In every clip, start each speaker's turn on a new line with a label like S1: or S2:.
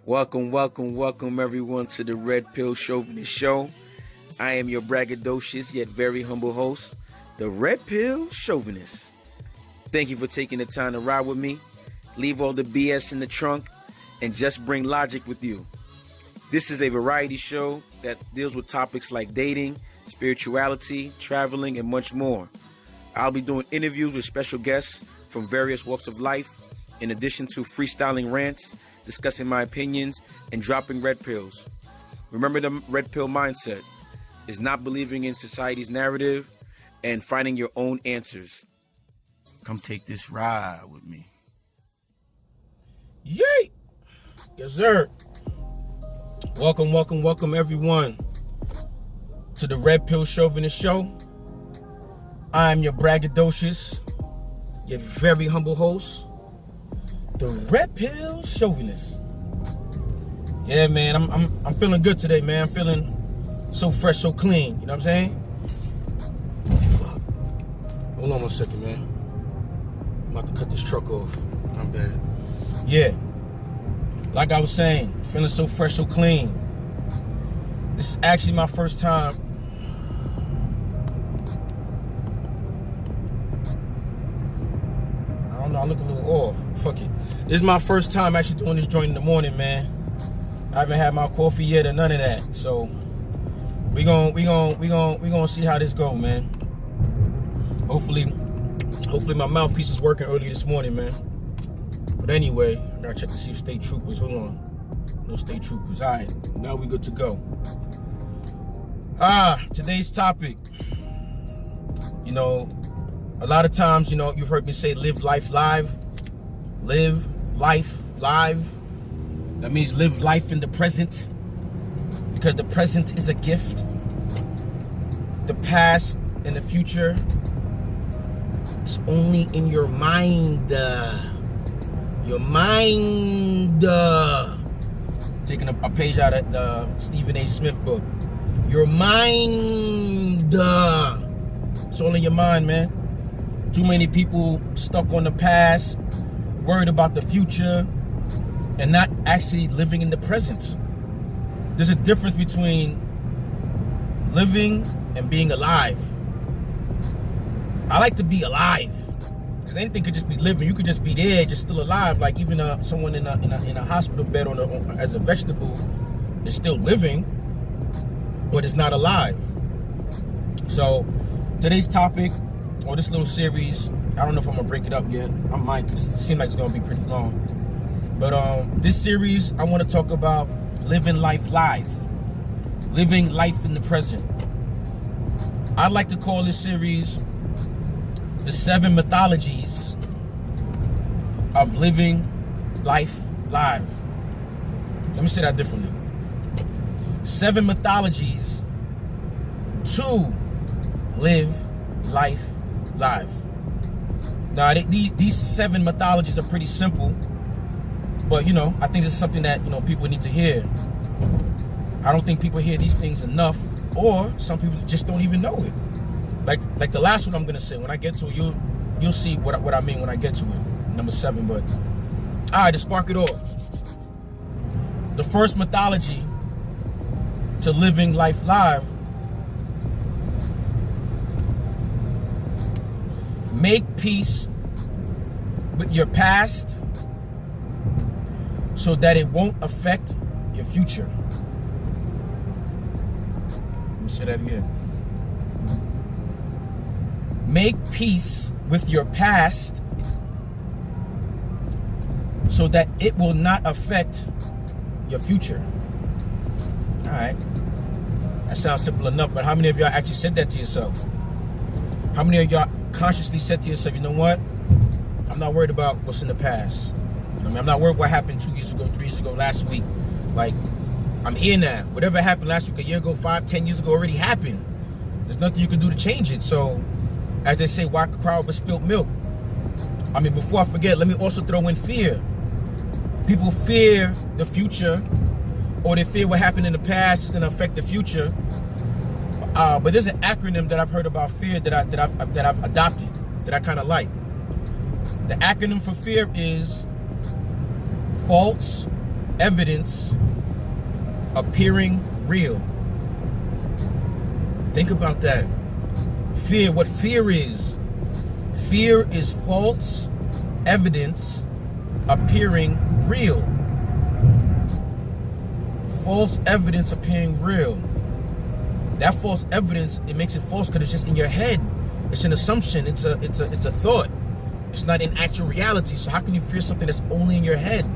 S1: Welcome everyone to the Red Pill Chauvinist Show. I am your braggadocious yet very humble host, the Red Pill Chauvinist. Thank you for taking the time to ride with me. Leave all the BS in the trunk and just bring logic with you. This is a variety show that deals with topics like dating, spirituality, traveling, and much more. I'll be doing interviews with special guests from various walks of life, in addition to freestyling rants, discussing my opinions, and dropping red pills. Remember the red pill mindset is not believing in society's narrative and finding your own answers. Come take this ride with me.
S2: Yay! Yes, sir. Welcome everyone to the Red Pill Chauvinist Show. I'm your braggadocious yet very humble host, the Red Pill Chauvinist. Yeah, man, I'm feeling good today, man. I'm feeling so fresh, so clean. You know what I'm saying? Fuck. Hold on one second, man. I'm about to cut this truck off. I'm bad. Yeah. Like I was saying, feeling so fresh, so clean. This is actually my first time. I don't know, I look a little off. Fuck it. This is my first time actually doing this joint in the morning, man. I haven't had my coffee yet or none of that. So we gonna see how this go, man. Hopefully my mouthpiece is working early this morning, man. But anyway, I gotta check to see if state troopers. Hold on. No state troopers. All right, now we good to go. Today's topic. You know, a lot of times, you know, you've heard me say live life live. Live life live. That means live life in the present, because the present is a gift. The past and the future is only in your mind. Your mind. Taking a page out of the Stephen A. Smith book. Your mind. It's all in your mind, man. Too many people stuck on the past, worried about the future, and not actually living in the present. There's a difference between living and being alive. I like to be alive, because anything could just be living. You could just be there, just still alive. Like even someone in a hospital bed as a vegetable is still living, but it's not alive. So today's topic, or this little series, I don't know if I'm gonna break it up yet. I might, because it seems like it's gonna be pretty long. But this series, I want to talk about living life live, living life in the present. I'd like to call this series the 7 methodologies of living life live. Let me say that differently. 7 methodologies to live life live. Now, these 7 methodologies are pretty simple, but, you know, I think it's something that, you know, people need to hear. I don't think people hear these things enough, or some people just don't even know it. Like the last one I'm gonna say, when I get to it, you'll see what I mean when I get to it. Number 7, but all right, to spark it off. The first methodology to living life live: make peace with your past so that it won't affect your future. Let me say that again. Make peace with your past so that it will not affect your future. All right. That sounds simple enough, but how many of y'all actually said that to yourself? How many of y'all consciously said to yourself, you know what? I'm not worried about what's in the past. I mean, I'm not worried what happened 2 years ago, 3 years ago, last week. Like, I'm here now. Whatever happened last week, a year ago, 5, 10 years ago already happened. There's nothing you can do to change it. So, as they say, why cry over spilled milk? I mean, before I forget, let me also throw in fear. People fear the future, or they fear what happened in the past is going to affect the future. But there's an acronym that I've heard about fear that I've adopted, that I kind of like. The acronym for fear is false evidence appearing real. Think about that. Fear, what fear is. Fear is false evidence appearing real. False evidence appearing real. That false evidence, it makes it false because it's just in your head. It's an assumption. It's a thought. It's not in actual reality. So how can you fear something that's only in your head?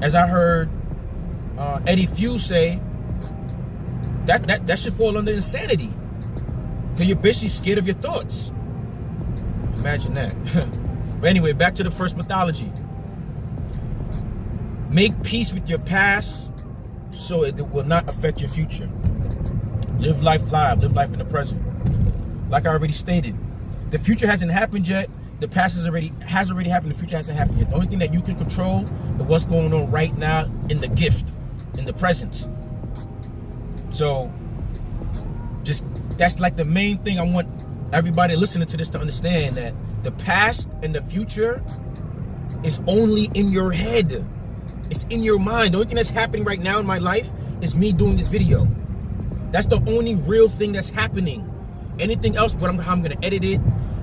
S2: As I heard Eddie Few say, that should fall under insanity. Because you're basically scared of your thoughts. Imagine that. But anyway, back to the first methodology. Make peace with your past so it will not affect your future. Live life live. Live life in the present. Like I already stated, the future hasn't happened yet. The past has already happened. The future hasn't happened yet. The only thing that you can control is what's going on right now in the gift, in the present. So, just that's like the main thing I want everybody listening to this to understand, that the past and the future is only in your head. It's in your mind. The only thing that's happening right now in my life is me doing this video. That's the only real thing that's happening. Anything else, how I'm gonna edit it,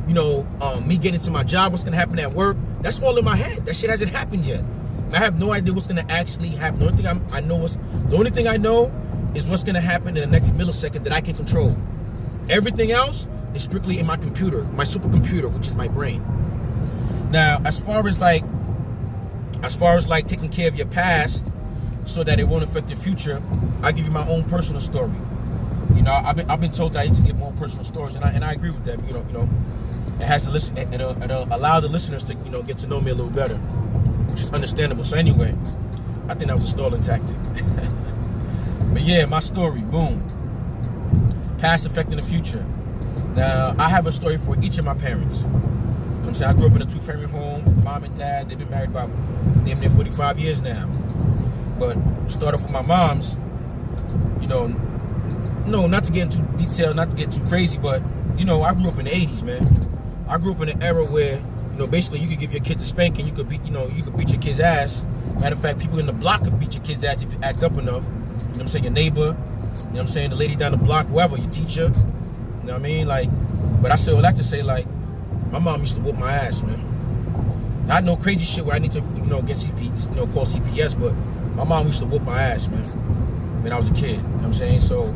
S2: me getting to my job, what's gonna happen at work, that's all in my head. That shit hasn't happened yet. I have no idea what's gonna actually happen. The only thing I know is what's gonna happen in the next millisecond that I can control. Everything else is strictly in my computer, my supercomputer, which is my brain. Now, as far as taking care of your past so that it won't affect your future, I'll give you my own personal story. I've been told that I need to give more personal stories, and I agree with that. It has to listen. It'll allow the listeners to get to know me a little better, which is understandable. So anyway, I think that was a stalling tactic. But yeah, my story. Boom. Past affecting the future. Now I have a story for each of my parents. You know what I'm saying? I grew up in a 2-family home. Mom and dad, they've been married about damn near 45 years now. But start off with my mom's. No, not to get into detail, not to get too crazy, but I grew up in the 80s, man. I grew up in an era where, basically you could give your kids a spanking, you could beat your kid's ass. Matter of fact, people in the block could beat your kid's ass if you act up enough. You know what I'm saying? Your neighbor, you know what I'm saying, the lady down the block, whoever, your teacher. You know what I mean? But I say all that to say, my mom used to whoop my ass, man. Not no crazy shit where I need to, get call CPS, but my mom used to whoop my ass, man, when I was a kid. You know what I'm saying? So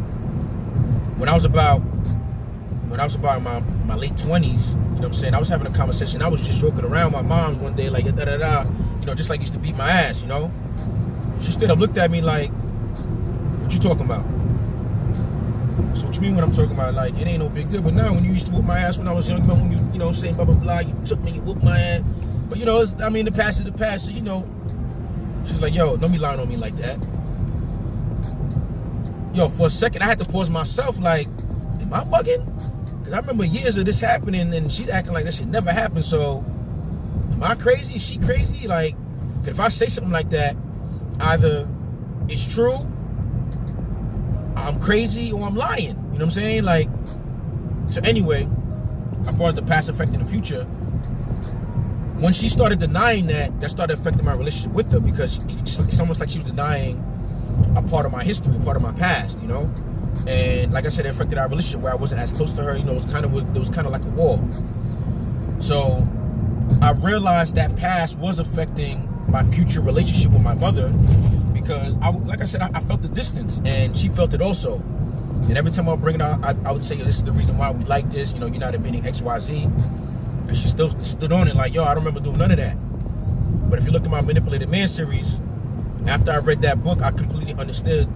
S2: when I was about in my late 20s, you know what I'm saying, I was having a conversation. I was just joking around with my mom's one day, just like used to beat my ass, She stood up, looked at me like, what you talking about? So what you mean when I'm talking about, it ain't no big deal. But now when you used to whoop my ass when I was young, when you, saying blah, blah, blah, you took me, you whooped my ass. But, the past is the past, so, she's like, yo, don't be lying on me like that. Yo, for a second, I had to pause myself, am I bugging? Because I remember years of this happening, and she's acting like that shit never happened, so am I crazy? Is she crazy? Because if I say something like that, either it's true, I'm crazy, or I'm lying. You know what I'm saying? So anyway, as far as the past affecting the future, when she started denying that started affecting my relationship with her, because it's almost like she was denying a part of my history, a part of my past, And like I said, it affected our relationship where I wasn't as close to her. It was kind of like a wall. So I realized that past was affecting my future relationship with my mother, because like I said, I felt the distance, and she felt it also. And every time I would bring it out, I would say, this is the reason why we like this. You're not admitting X, Y, Z. And she still stood on it yo, I don't remember doing none of that. But if you look at my Manipulated Man series, after I read that book, I completely understood,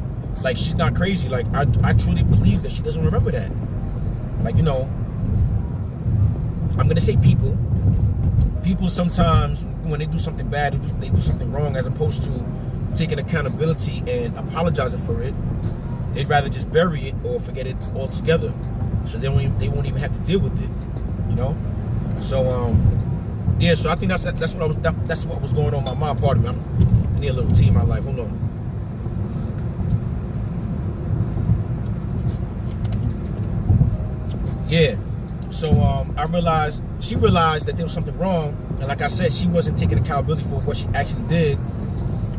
S2: she's not crazy. I truly believe that she doesn't remember that. I'm going to say people sometimes, when they do something bad, they do something wrong, as opposed to taking accountability and apologizing for it, they'd rather just bury it or forget it altogether, so they won't even have to deal with it, So, yeah, so I think that's what was going on in my part of me. I need a little tea in my life. Hold on. Yeah. So she realized that there was something wrong, and like I said, she wasn't taking accountability for what she actually did.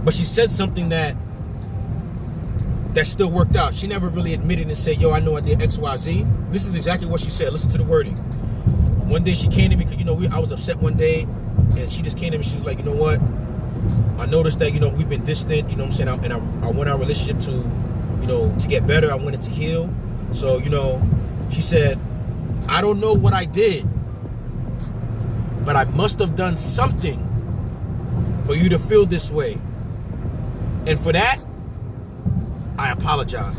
S2: But she said something that still worked out. She never really admitted and said, yo, I know I did X, Y, Z. This is exactly what she said. Listen to the wording. One day she came to me, because, I was upset one day, and she just came to me. She was like, you know what? I noticed that, we've been distant, you know what I'm saying? And I want our relationship to, to get better. I want it to heal. So, she said, I don't know what I did, but I must have done something for you to feel this way. And for that, I apologize.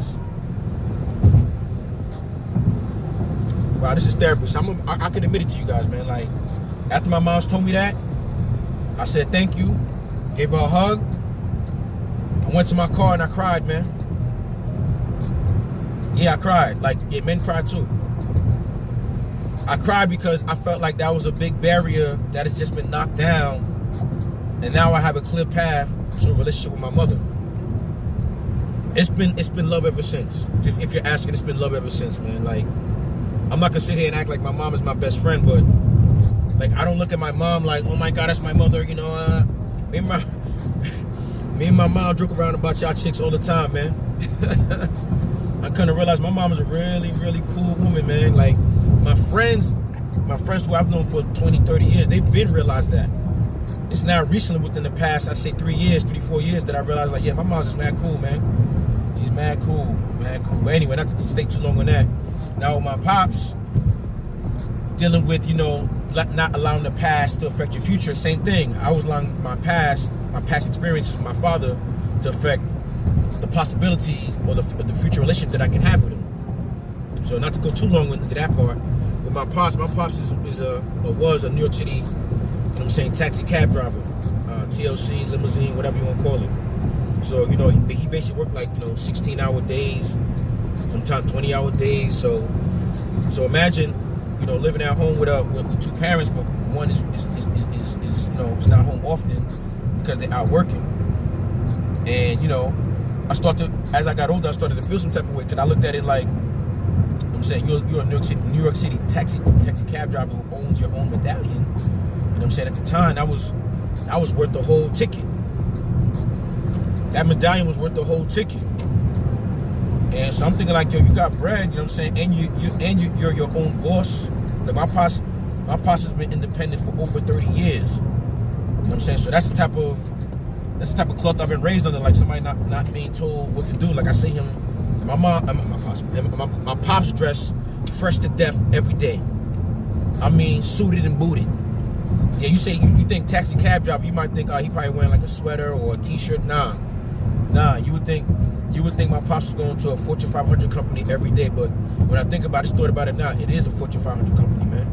S2: Wow, this is therapy. So I can admit it to you guys, man. Like, after my mom's told me that, I said thank you, gave her a hug. I went to my car and I cried, man. Yeah, I cried. Like, yeah, men cry too. I cried because I felt like that was a big barrier that has just been knocked down, and now I have a clear path to a relationship with my mother. It's been love ever since. If you're asking, it's been love ever since, man. Like, I'm not gonna sit here and act like my mom is my best friend, but like, I don't look at my mom like, oh my God, that's my mother. Me and my mom joke around about y'all chicks all the time, man. I kind of realized my mom is a really, really cool woman, man. Like, my friends who I've known for 20, 30 years, they've been realized that. It's now recently, within the past, I say 3 years, 3, 4 years, that I realized, like, yeah, my mom's just mad cool, man. She's mad cool, mad cool. But anyway, not to stay too long on that. Now with my pops, dealing with, not allowing the past to affect your future, same thing. I was allowing my past experiences with my father to affect the possibility or the future relationship that I can have with him. So not to go too long into that part, with my pops was a New York City, taxi cab driver, TLC, limousine, whatever you want to call it. So, he basically worked like, 16-hour days, sometimes 20-hour days. So imagine, living at home with two parents, but one is is not home often because they're out working. And, as I got older, I started to feel some type of way, because I looked at it like, you're a New York City taxi cab driver who owns your own medallion. At the time, that was worth the whole ticket. That medallion was worth the whole ticket. And so I'm thinking like, yo, you got bread, and you're your own boss. Like, my pops has been independent for over 30 years. So that's the type of cloth I've been raised under, like somebody not being told what to do. Like, I see him, my pops dress fresh to death every day. Suited and booted. Yeah, you say you think taxi cab driver, you might think, he probably wearing like a sweater or a t-shirt. Nah, you would think my pops was going to a Fortune 500 company every day. But when I think about it, thought about it now, it is a Fortune 500 company, man.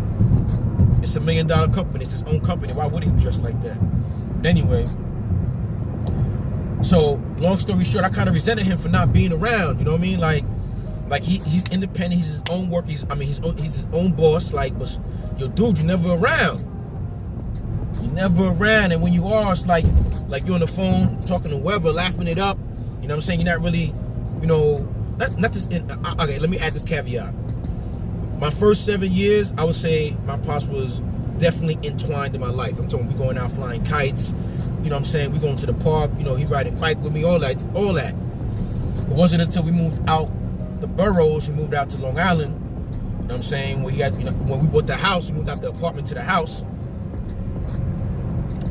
S2: It's $1 million company. It's his own company. Why would he dress like that? But anyway, so long story short, I kind of resented him for not being around. You know what I mean? Like he's independent. He's his own work. He's his own boss. Like, but yo, dude, you're never around. You're never around, and when you are, it's like you're on the phone talking to whoever, laughing it up. You know what I'm saying? You're not really, not just. Okay, let me add this caveat. My first 7 years, I would say my pops was definitely entwined in my life. I'm talking, we going out flying kites. You know what I'm saying? We going to the park. He riding bike with me. All that. It wasn't until we moved out the boroughs, we moved out to Long Island. You know what I'm saying? When when we bought the house, we moved out the apartment to the house.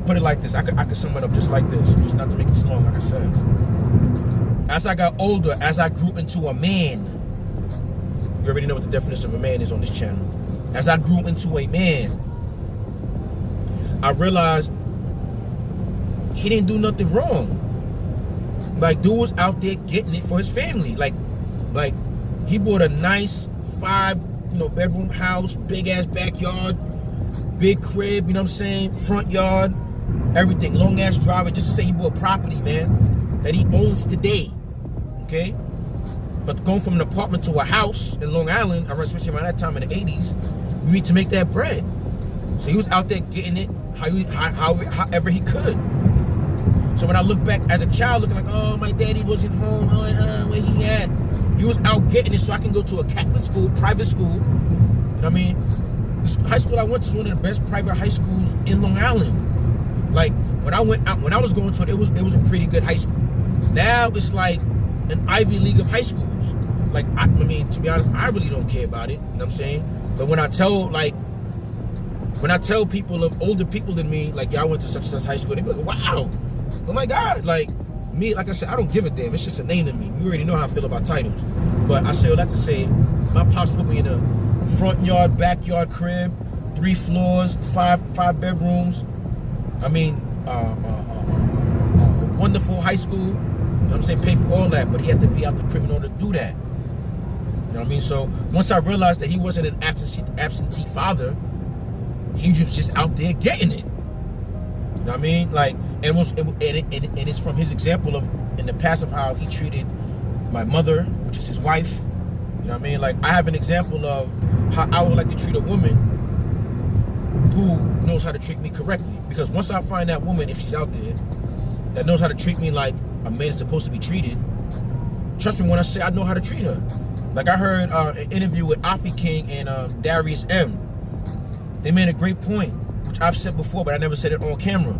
S2: Put it like this, I could sum it up just like this, just not to make this long, like I said. As I got older, as I grew into a man, you already know what the definition of a man is on this channel. As I grew into a man, I realized he didn't do nothing wrong. Like, dude was out there getting it for his family. Like he bought a nice 5-bedroom house, big ass backyard, big crib, front yard, everything, long ass driveway, just to say he bought property, man, that he owns today. Okay? But going from an apartment to a house in Long Island, especially around that time in the 80s, you need to make that bread. So he was out there getting it however he could. So when I look back as a child, looking like, oh, my daddy wasn't home, where he at? He was out getting it so I can go to a Catholic school, private school. You know what I mean? The high school I went to is one of the best private high schools in Long Island. Like, when I was going to it, it was a pretty good high school. Now it's like an Ivy League of high schools. Like, I mean, to be honest, I really don't care about it. You know what I'm saying? But when I tell people of older people than me, like, yeah, I went to such and such high school, they be like, wow, oh my God. Like, me, like I said, I don't give a damn. It's just a name to me. You already know how I feel about titles. But I say all that to say, my pops put me in a front yard, backyard crib, 3 floors, five bedrooms. I mean, a wonderful high school. You know what I'm saying? Pay for all that, but he had to be out the crib in order to do that. You know what I mean? So once I realized that he wasn't an absentee father, he was just out there getting it. You know what I mean? Like, and it's from his example of in the past of how he treated my mother, which is his wife. You know what I mean? Like, I have an example of how I would like to treat a woman who knows how to treat me correctly. Because once I find that woman, if she's out there, that knows how to treat me like a man is supposed to be treated, trust me when I say I know how to treat her. Like, I heard an interview with Afi King and Darius M. They made a great point, which I've said before, but I never said it on camera.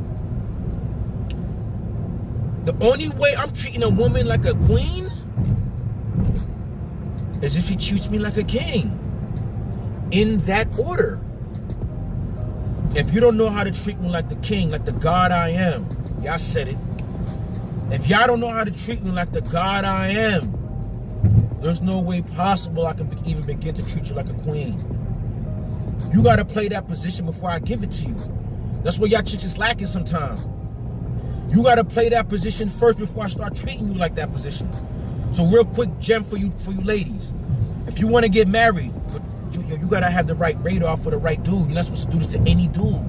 S2: The only way I'm treating a woman like a queen is if she treats me like a king. In that order. If you don't know how to treat me like the king, like the God I am, y'all said it. If y'all don't know how to treat me like the God I am, there's no way possible I can even begin to treat you like a queen. You gotta play that position before I give it to you. That's where y'all chicks is lacking sometimes. You gotta play that position first before I start treating you like that position. So real quick gem for you ladies. If you want to get married, you gotta have the right radar for the right dude. You're not supposed to do this to any dude.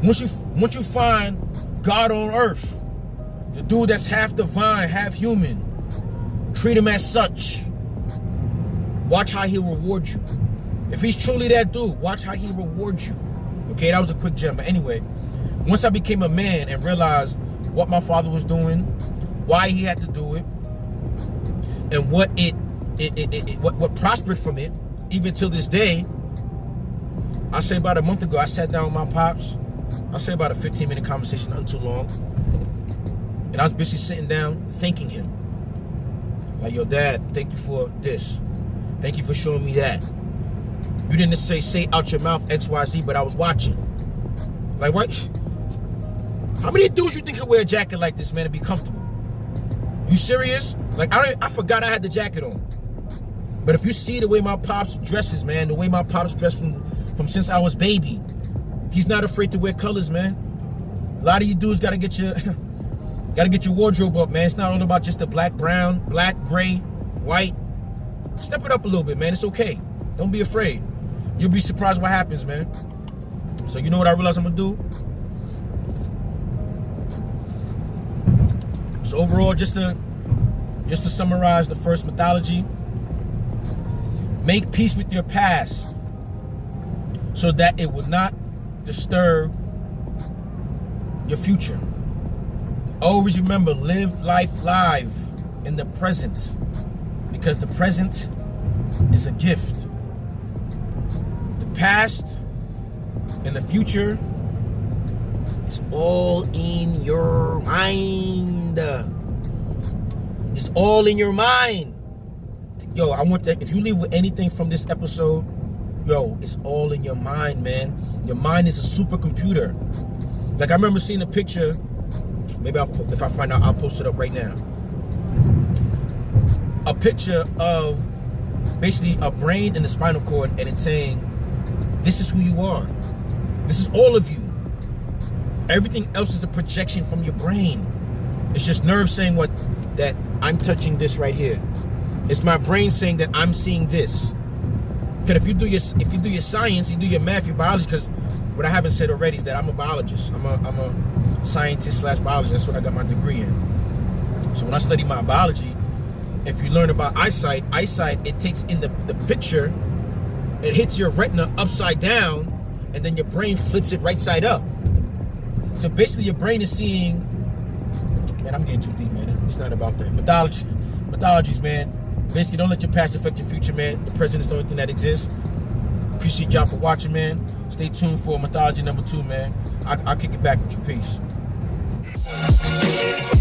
S2: Once you find God on earth, the dude that's half divine, half human, treat him as such. Watch how he'll reward you. If he's truly that dude, watch how he rewards you. Okay, that was a quick gem. But anyway, once I became a man and realized what my father was doing, why he had to do it, and what prospered from it, even till this day, I say about a month ago, I sat down with my pops. I say about a 15-minute conversation, not too long. And I was basically sitting down thanking him. Like, yo, Dad, thank you for this. Thank you for showing me that. You didn't say out your mouth XYZ, but I was watching. Like, what? How many dudes you think could wear a jacket like this, man, and be comfortable? You serious? Like, I forgot I had the jacket on. But if you see the way my pops dresses, man, the way my pops dressed from since I was baby, he's not afraid to wear colors, man. A lot of you dudes gotta get your wardrobe up, man. It's not all about just the black, brown, black, gray, white. Step it up a little bit, man. It's okay. Don't be afraid. You'll be surprised what happens, man. So you know what I realized I'm gonna do? So overall, just to summarize the first methodology, make peace with your past so that it will not disturb your future. Always remember, live life live in the present, because the present is a gift. The past and the future is all in your mind. It's all in your mind. Yo, I want that. If you leave with anything from this episode, yo, it's all in your mind, man. Your mind is a supercomputer. Like, I remember seeing a picture. Maybe if I find out, I'll post it up right now. A picture of basically a brain and the spinal cord, and it's saying, this is who you are. This is all of you. Everything else is a projection from your brain. It's just nerves saying that I'm touching this right here. It's my brain saying that I'm seeing this. Because if you do your science, you do your math, your biology, because what I haven't said already is that I'm a biologist. I'm a scientist / biologist. That's what I got my degree in. So when I study my biology, if you learn about eyesight, it takes in the picture, it hits your retina upside down, and then your brain flips it right side up. So basically your brain is seeing, man, I'm getting too deep, man. It's not about that. Methodologies, man. Basically, don't let your past affect your future, man. The present is the only thing that exists. Appreciate y'all for watching, man. Stay tuned for methodology number 2, man. I'll kick it back with you. Peace.
S1: Peace.